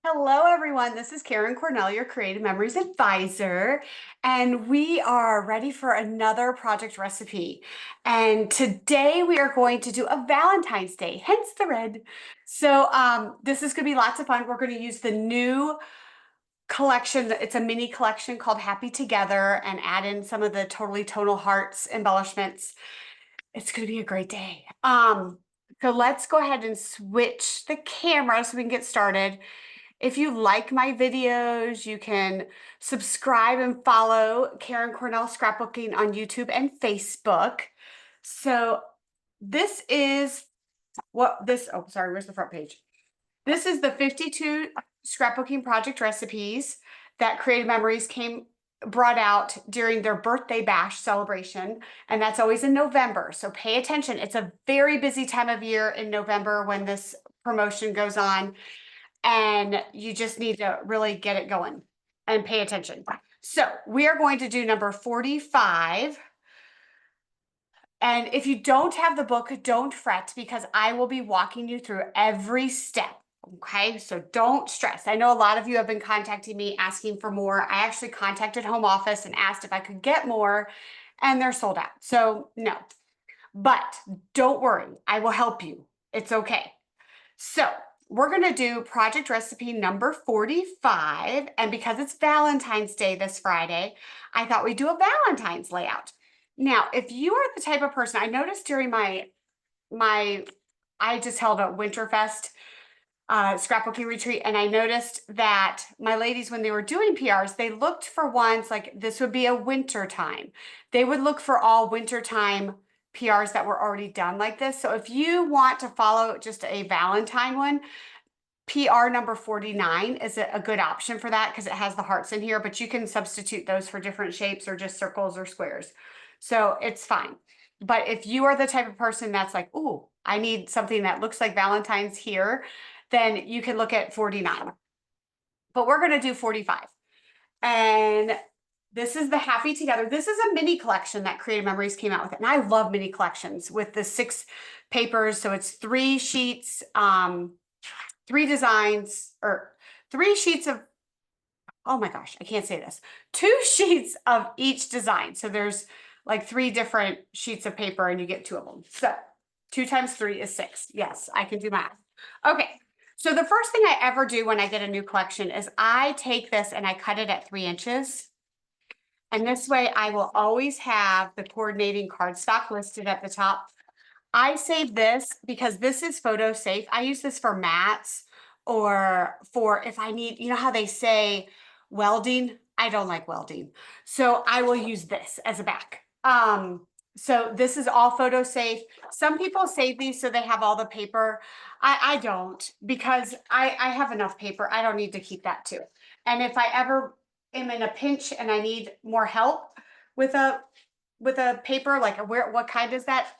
Hello, everyone. This is Karen Cornell, your Creative Memories Advisor, and we are ready for another project recipe. And today we are going to do a Valentine's Day, hence the red. This is going to be lots of fun. We're going to use the new collection. It's a mini collection called Happy Together and add in some of the totally tonal hearts embellishments. It's going to be a great day. So let's go ahead and switch the camera so we can get started. If you like my videos, you can subscribe and follow Karen Cornell Scrapbooking on YouTube and Facebook. So this is oh, sorry, where's the front page? This is the 52 scrapbooking project recipes that Creative Memories brought out during their birthday bash celebration, and that's always in November. So pay attention. It's a very busy time of year in November when this promotion goes on, and you just need to really get it going and pay attention. So we are going to do number 45. And if you don't have the book, don't fret because I will be walking you through every step. Okay, so don't stress. I know a lot of you have been contacting me asking for more. I actually contacted home office and asked if I could get more, and they're sold out. So no, but don't worry, I will help you. It's okay. So we're going to do project recipe number 45. And because it's Valentine's Day this Friday, I thought we'd do a Valentine's layout. Now, if you are the type of person, I noticed during I just held a Winterfest scrapbooking retreat, and I noticed that my ladies, when they were doing PRs, they looked for ones like this would be a winter time. They would look for all wintertime PRs that were already done like this. So if you want to follow just a Valentine one, PR number 49 is a good option for that because it has the hearts in here, but you can substitute those for different shapes or just circles or squares. So it's fine. But if you are the type of person that's like, ooh, I need something that looks like Valentine's here, then you can look at 49. But we're going to do 45. And this is the Happy Together. This is a mini collection that Creative Memories came out with. And I love mini collections with the 6 papers. So it's 3 sheets, 3 designs, or 3 sheets of, oh my gosh, I can't say this. 2 sheets of each design. So there's like 3 different sheets of paper and you get 2 of them. So 2 times 3 is 6. Yes, I can do math. Okay. So the first thing I ever do when I get a new collection is I take this and I cut it at 3 inches. And this way I will always have the coordinating cardstock listed at the top. I save this because this is photo safe. I use this for mats or for if I need, you know how they say welding? I don't like welding. So I will use this as a back. So this is all photo safe. Some people save these so they have all the paper. I don't because I have enough paper. I don't need to keep that too. And if I ever am in a pinch and I need more help with a paper, like what kind is that?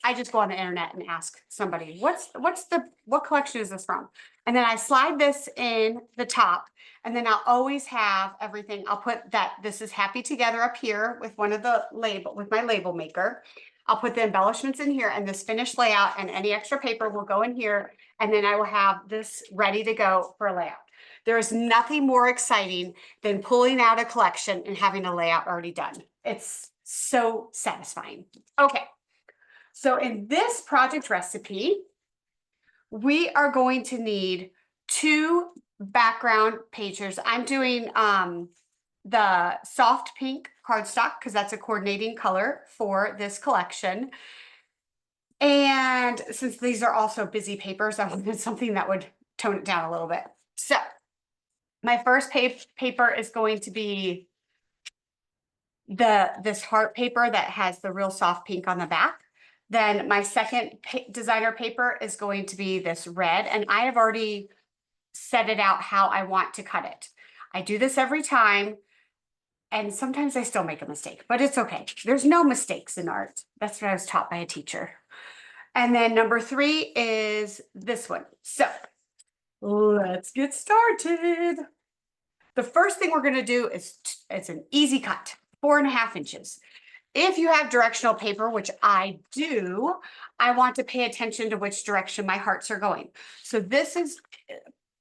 I just go on the internet and ask somebody, what collection is this from? And then I slide this in the top, and then I'll always have everything. I'll put that this is Happy Together up here with with my label maker. I'll put the embellishments in here and this finished layout, and any extra paper will go in here. And then I will have this ready to go for a layout. There is nothing more exciting than pulling out a collection and having a layout already done. It's so satisfying. Okay, so in this project recipe, we are going to need 2 background pages. I'm doing the soft pink cardstock because that's a coordinating color for this collection. And since these are also busy papers, I wanted something that would tone it down a little bit. So my first paper is going to be this heart paper that has the real soft pink on the back. Then my second designer paper is going to be this red, and I have already set it out how I want to cut it. I do this every time, and sometimes I still make a mistake, but it's okay. There's no mistakes in art. That's what I was taught by a teacher. And then number 3 is this one. So let's get started. The first thing we're going to do is it's an easy cut, 4.5 inches. If you have directional paper, which I do, I want to pay attention to which direction my hearts are going. So this is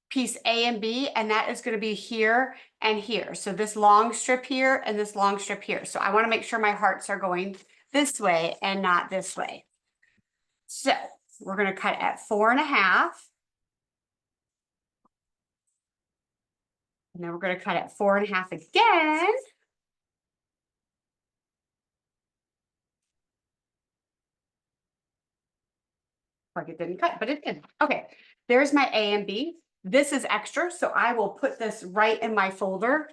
piece A and B, and that is going to be here and here. So this long strip here and this long strip here. So I want to make sure my hearts are going this way and not this way. So we're going to cut at 4.5. And then we're going to cut at 4.5 again. Like it didn't cut, but it did. Okay, there's my A and B. This is extra, so I will put this right in my folder.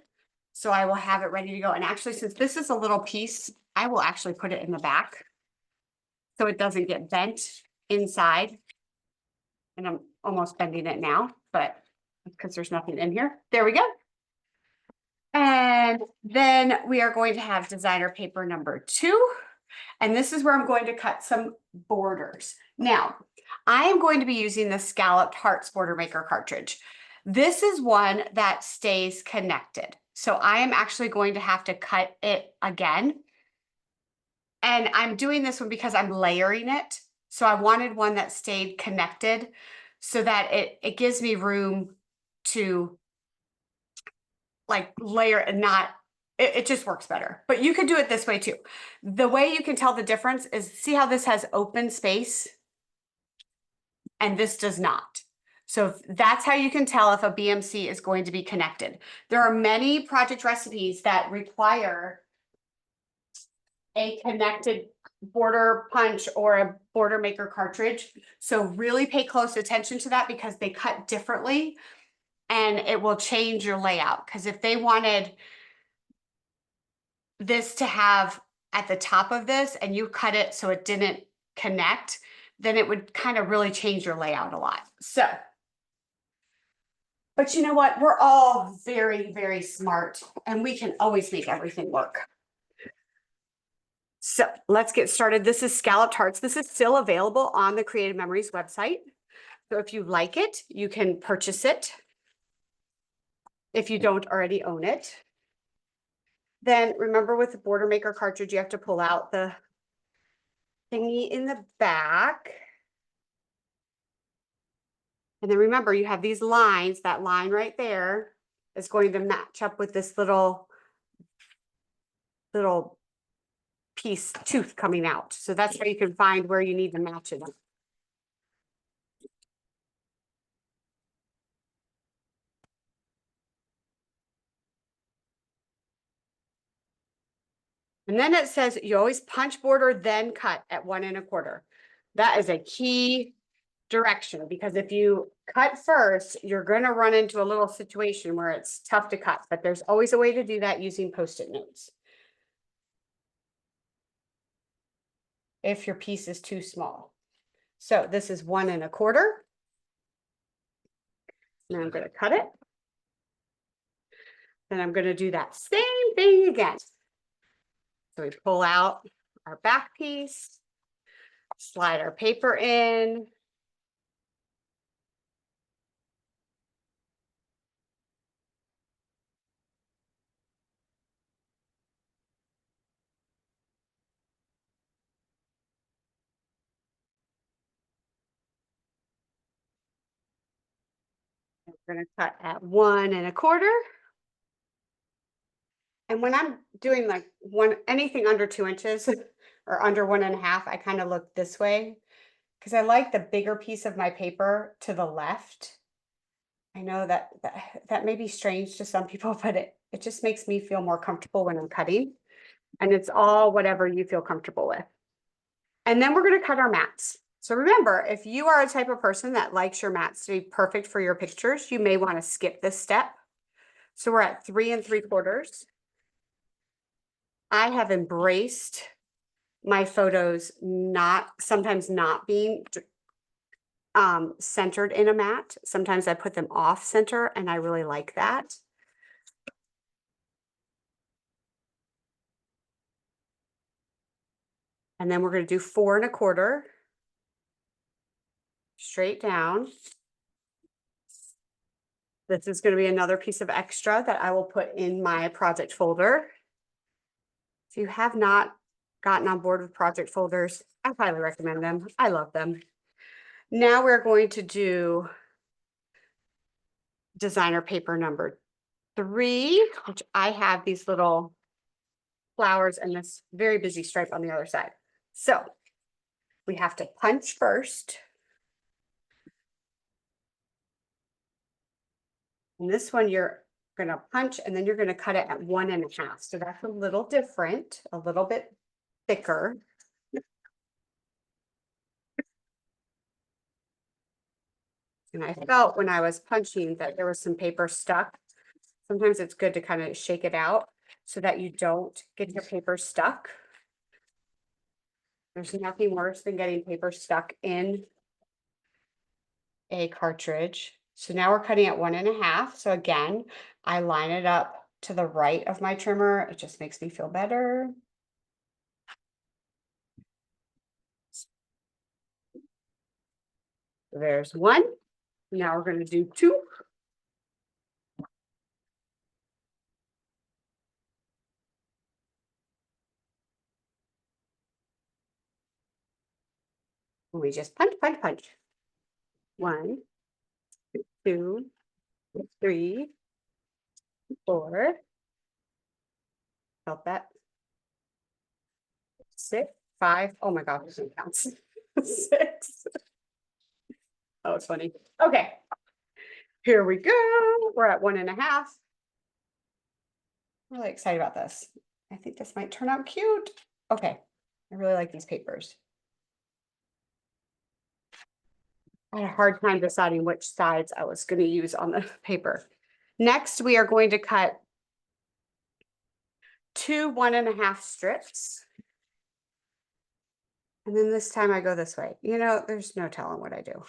So I will have it ready to go. And actually, since this is a little piece, I will actually put it in the back so it doesn't get bent inside. And I'm almost bending it now, but because there's nothing in here. There we go. And then we are going to have designer paper number 2. And this is where I'm going to cut some borders. Now, I am going to be using the Scalloped Hearts Border Maker cartridge. This is one that stays connected. So I am actually going to have to cut it again. And I'm doing this one because I'm layering it. So I wanted one that stayed connected so that it gives me room to like layer and not, it just works better. But you could do it this way too. The way you can tell the difference is, see how this has open space and this does not. So that's how you can tell if a BMC is going to be connected. There are many project recipes that require a connected border punch or a border maker cartridge. So really pay close attention to that because they cut differently and it will change your layout. Because if they wanted this to have at the top of this and you cut it so it didn't connect, then it would kind of really change your layout a lot. So, but you know what? We're all very, very smart and we can always make everything work. So let's get started. This is Scalloped Hearts. This is still available on the Creative Memories website. So if you like it, you can purchase it. If you don't already own it. Then remember with the border maker cartridge, you have to pull out the thingy in the back. And then remember, you have these lines, that line right there is going to match up with this little piece, tooth coming out. So that's where you can find where you need to match it up. And then it says you always punch border, then cut at 1 1/4. That is a key direction because if you cut first, you're going to run into a little situation where it's tough to cut, but there's always a way to do that using Post-it notes. If your piece is too small. So this is 1 1/4. Now I'm going to cut it. Then I'm going to do that same thing again. So we pull out our back piece, slide our paper in. We're going to cut at 1 1/4. And when I'm doing like anything under 2 inches or under 1.5, I kind of look this way because I like the bigger piece of my paper to the left. I know that may be strange to some people, but it just makes me feel more comfortable when I'm cutting. And it's all whatever you feel comfortable with. And then we're going to cut our mats. So remember, if you are a type of person that likes your mats to be perfect for your pictures, you may want to skip this step. So we're at 3 3/4. I have embraced my photos sometimes not being centered in a mat. Sometimes I put them off center and I really like that. And then we're going to do 4 1/4 straight down. This is going to be another piece of extra that I will put in my project folder. If you have not gotten on board with project folders, I highly recommend them. I love them. Now we're going to do designer paper number 3, which I have these little flowers and this very busy stripe on the other side. So we have to punch first. And this one you're going to punch and then you're going to cut it at 1.5. So that's a little different, a little bit thicker. And I felt when I was punching that there was some paper stuck. Sometimes it's good to kind of shake it out so that you don't get your paper stuck. There's nothing worse than getting paper stuck in a cartridge. So now we're cutting at 1.5. So again, I line it up to the right of my trimmer. It just makes me feel better. There's 1. Now we're going to do 2. We just punch, punch, punch. 1, 2, 3, 4. Felt that? 6, 5. Oh my God, this one counts. 6. Oh, it's funny. Okay. Here we go. We're at 1.5. I'm really excited about this. I think this might turn out cute. Okay. I really like these papers. I had a hard time deciding which sides I was going to use on the paper. Next, we are going to cut 2 1.5 strips. And then this time I go this way. You know, there's no telling what I do.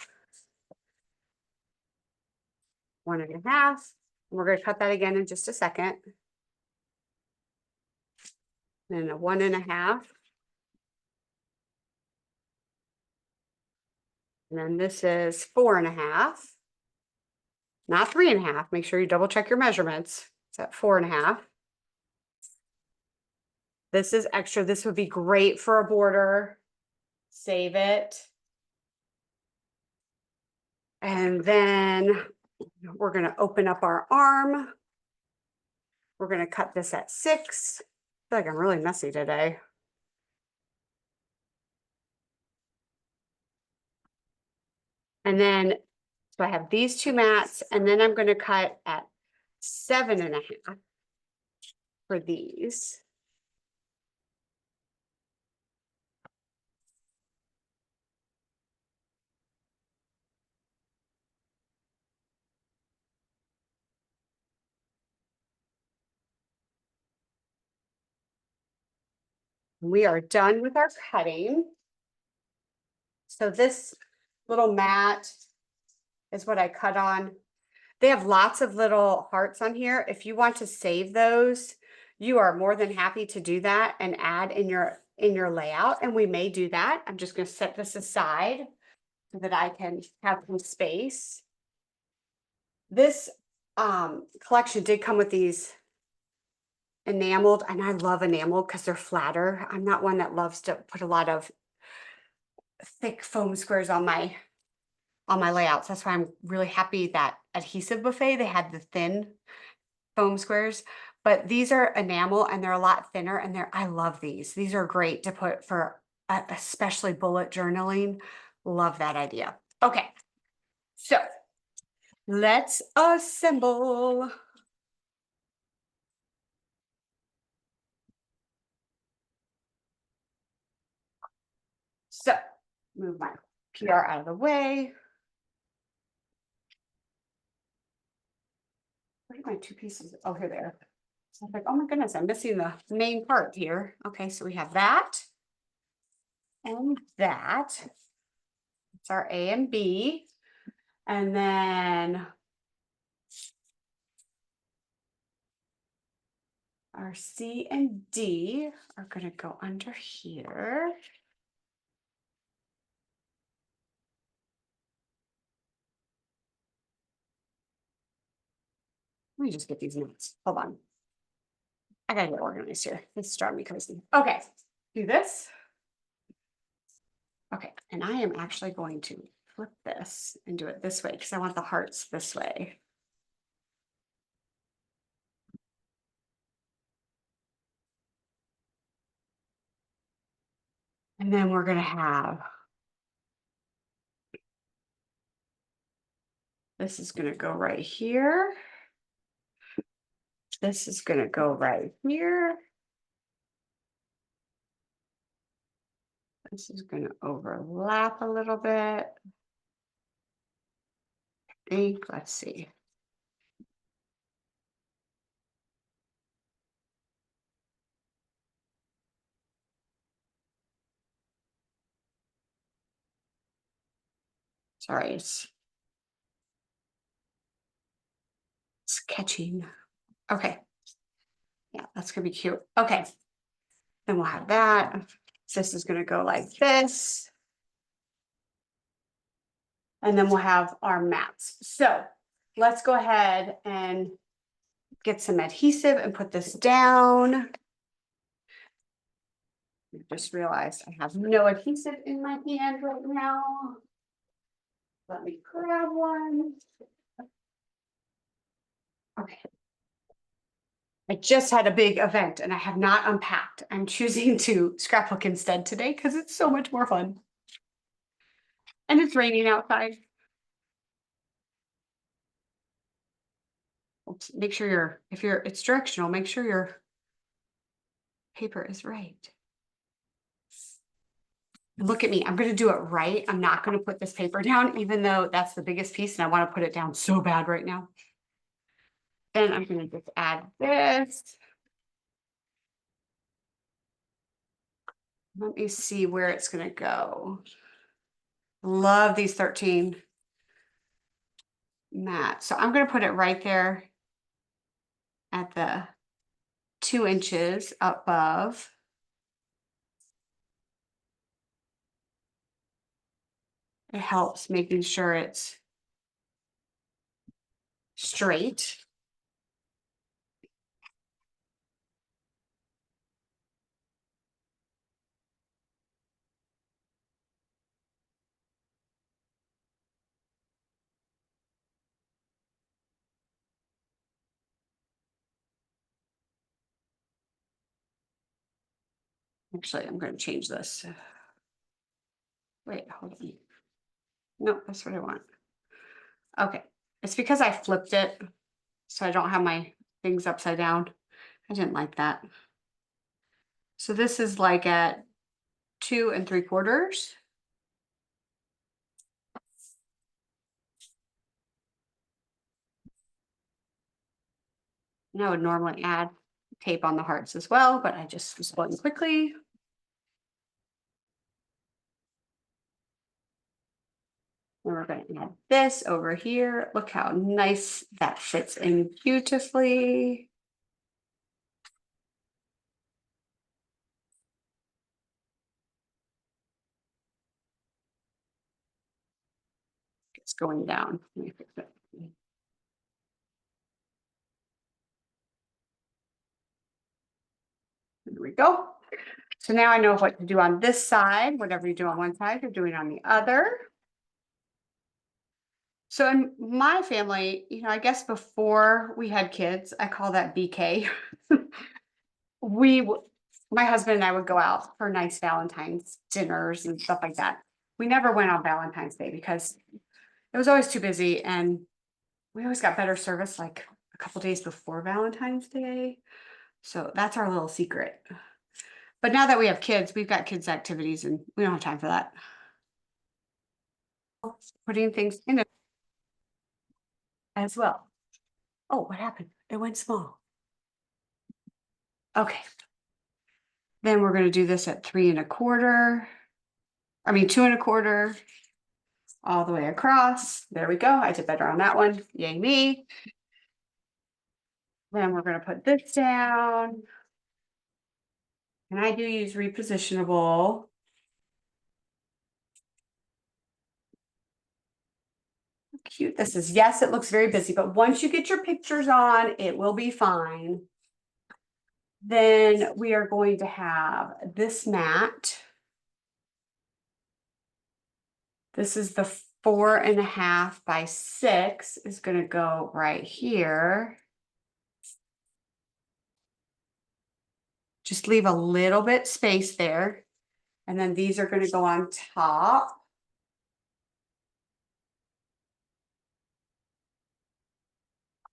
1.5. And we're going to cut that again in just a second. Then a 1.5. And then this is 4.5. Not 3.5. Make sure you double check your measurements. It's at 4.5. This is extra. This would be great for a border. Save it. And then we're going to open up our arm. We're going to cut this at 6. I feel like I'm really messy today. And then, so I have these 2 mats, and then I'm going to cut at 7.5 for these. We are done with our cutting. So this little mat is what I cut on. They have lots of little hearts on here. If you want to save those, you are more than happy to do that and add in your layout. And we may do that. I'm just going to set this aside so that I can have some space. This collection did come with these enameled, and I love enameled because they're flatter. I'm not one that loves to put a lot of thick foam squares on my layouts. That's why I'm really happy that Adhesive Buffet, they had the thin foam squares, but these are enamel and they're a lot thinner, and I love these. These are great to put for especially bullet journaling. Love that idea. Okay, so let's assemble. So move my PR out of the way. Where are my 2 pieces? Oh, here they are. So I'm like, oh my goodness, I'm missing the main part here. Okay, so we have that and that. It's our A and B. And then our C and D are going to go under here. Let me just get these notes. Hold on. I gotta get organized here. This is driving me crazy. Okay, do this. Okay, and I am actually going to flip this and do it this way because I want the hearts this way. And then we're gonna have, this is gonna go right here. This is gonna go right here. This is gonna overlap a little bit. Let's see. Sorry, it's catching. Okay. Yeah, that's gonna be cute. Okay. Then we'll have that. This is gonna go like this. And then we'll have our mats. So let's go ahead and get some adhesive and put this down. I just realized I have no adhesive in my hand right now. Let me grab one. Okay. I just had a big event and I have not unpacked. I'm choosing to scrapbook instead today because it's so much more fun. And it's raining outside. Make sure if it's directional, make sure your paper is right. Look at me, I'm gonna do it right. I'm not gonna put this paper down, even though that's the biggest piece and I wanna put it down so bad right now. Then I'm gonna just add this. Let me see where it's gonna go. Love these 13 mats. So I'm gonna put it right there at the 2 inches above. It helps making sure it's straight. Actually, I'm gonna change this. Wait, hold on. No, that's what I want. Okay, it's because I flipped it, so I don't have my things upside down. I didn't like that. So this is like at 2 3/4. And I would normally add tape on the hearts as well, but I just was going quickly. And we're going to add this over here. Look how nice that fits in beautifully. It's going down. Let me fix it. There we go. So now I know what to do on this side. Whatever you do on one side, you're doing on the other. So in my family, I guess before we had kids, I call that BK. My husband and I would go out for nice Valentine's dinners and stuff like that. We never went on Valentine's Day because it was always too busy and we always got better service like a couple days before Valentine's Day. So that's our little secret. But now that we have kids, we've got kids' activities and we don't have time for that. Putting things in it as well. Oh, what happened? It went small. Okay. Then we're going to do this at 3 1/4. I mean, 2 1/4. All the way across. There we go. I did better on that one. Yay me. Then we're going to put this down. And I do use repositionable. How cute this is. Yes, it looks very busy, but once you get your pictures on, it will be fine. Then we are going to have this mat. This is the 4 1/2 by 6 is going to go right here. Just leave a little bit space there. And then these are gonna go on top.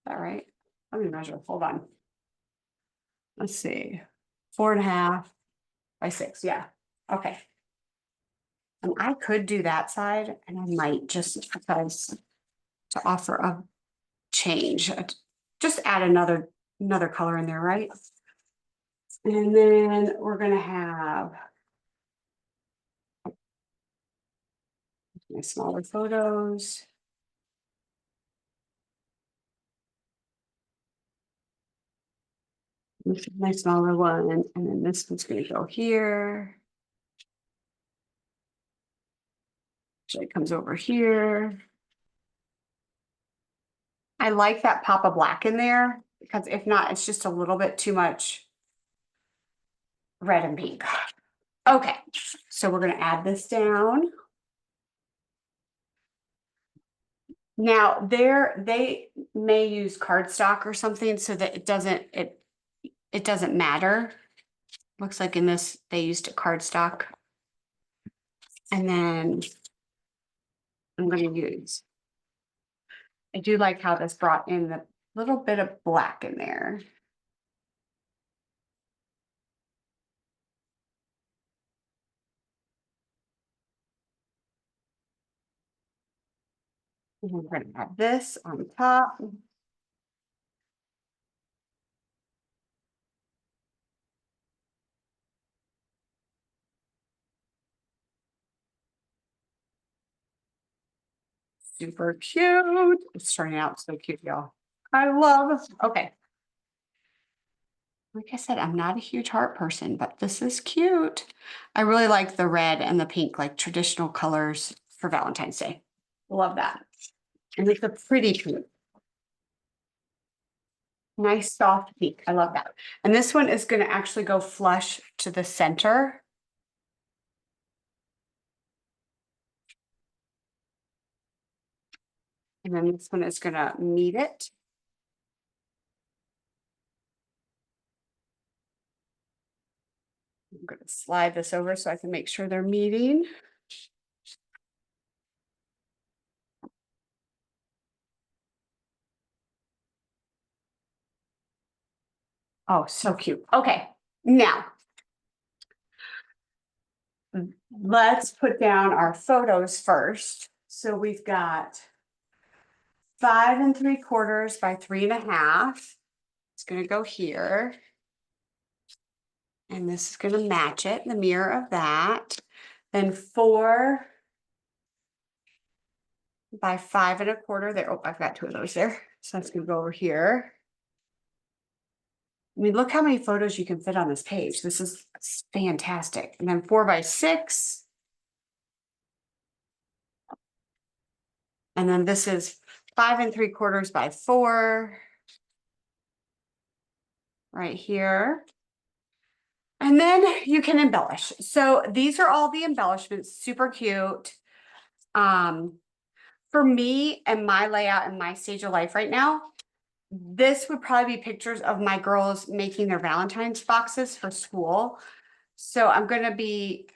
All right, let me measure, hold on. Let's see, 4.5 by 6, yeah, okay. And I could do that side, and I might just because to offer a change, just add another color in there, right? And then we're gonna have my smaller photos. This is my smaller one, and then this one's gonna go here. Actually, it comes over here. I like that pop of black in there, because if not, it's just a little bit too much red and pink. Okay, so we're gonna add this down. Now, they may use cardstock or something so that it doesn't matter. Looks like in this, they used a cardstock. And then I'm gonna use, I do like how this brought in the little bit of black in there. And we're gonna add this on top. Super cute. It's turning out so cute, y'all. I love, okay. Like I said, I'm not a huge heart person, but this is cute. I really like the red and the pink, like traditional colors for Valentine's Day. Love that. And it's a pretty pink. Nice soft pink. I love that. And this one is going to actually go flush to the center. And then this one is going to meet it. I'm going to slide this over so I can make sure they're meeting. Oh, so cute. Okay, now let's put down our photos first. So we've got 5 3/4 by 3.5. It's going to go here. And this is going to match it, the mirror of that. Then 4 by 5 1/4 there. Oh, I've got 2 of those there. So that's going to go over here. I mean, look how many photos you can fit on this page. This is fantastic. And then 4 by 6. And then this is 5 3/4 by 4. Right here. And then you can embellish. So these are all the embellishments, super cute. For me and my layout and my stage of life right now, this would probably be pictures of my girls making their Valentine's boxes for school. So I'm gonna be,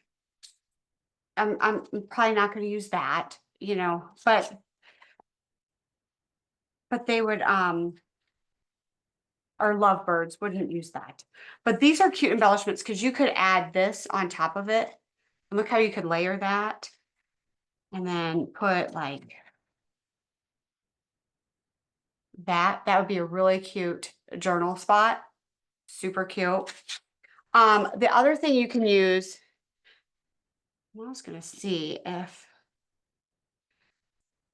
I'm probably not gonna use that, you know, but they would, or lovebirds wouldn't use that. But these are cute embellishments because you could add this on top of it. Look how you could layer that. And then put like that. That would be a really cute journal spot. Super cute. The other thing you can use, I was gonna see if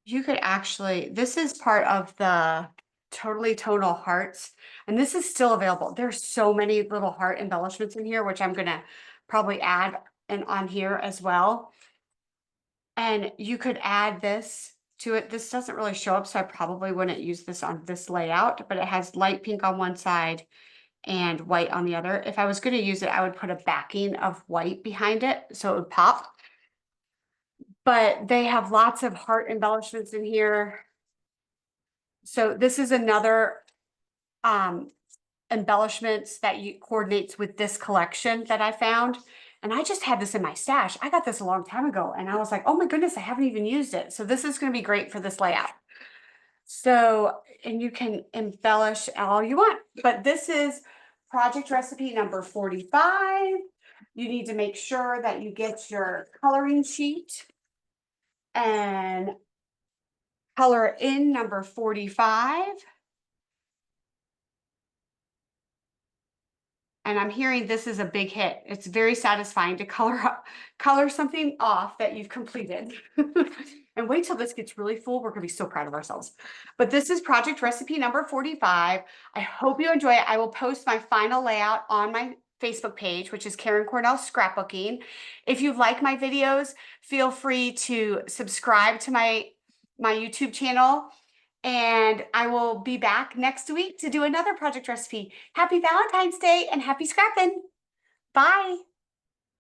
you could actually, this is part of the Totally Tonal Hearts, and this is still available. There's so many little heart embellishments in here, which I'm gonna probably add and on here as well. And you could add this to it. This doesn't really show up, so I probably wouldn't use this on this layout, but it has light pink on one side and white on the other. If I was going to use it, I would put a backing of white behind it so it would pop. But they have lots of heart embellishments in here. So this is another embellishments that you coordinates with this collection that I found. And I just had this in my stash. I got this a long time ago and I was like, oh my goodness, I haven't even used it. So this is going to be great for this layout. So, and you can embellish all you want, but this is project recipe number 45. You need to make sure that you get your coloring sheet and color in number 45. And I'm hearing this is a big hit. It's very satisfying to color something off that you've completed. And wait till this gets really full. We're gonna be so proud of ourselves. But this is project recipe number 45. I hope you enjoy it. I will post my final layout on my Facebook page, which is Karen Cornell Scrapbooking. If you like my videos, feel free to subscribe to my YouTube channel. And I will be back next week to do another project recipe. Happy Valentine's Day and happy scrapping. Bye.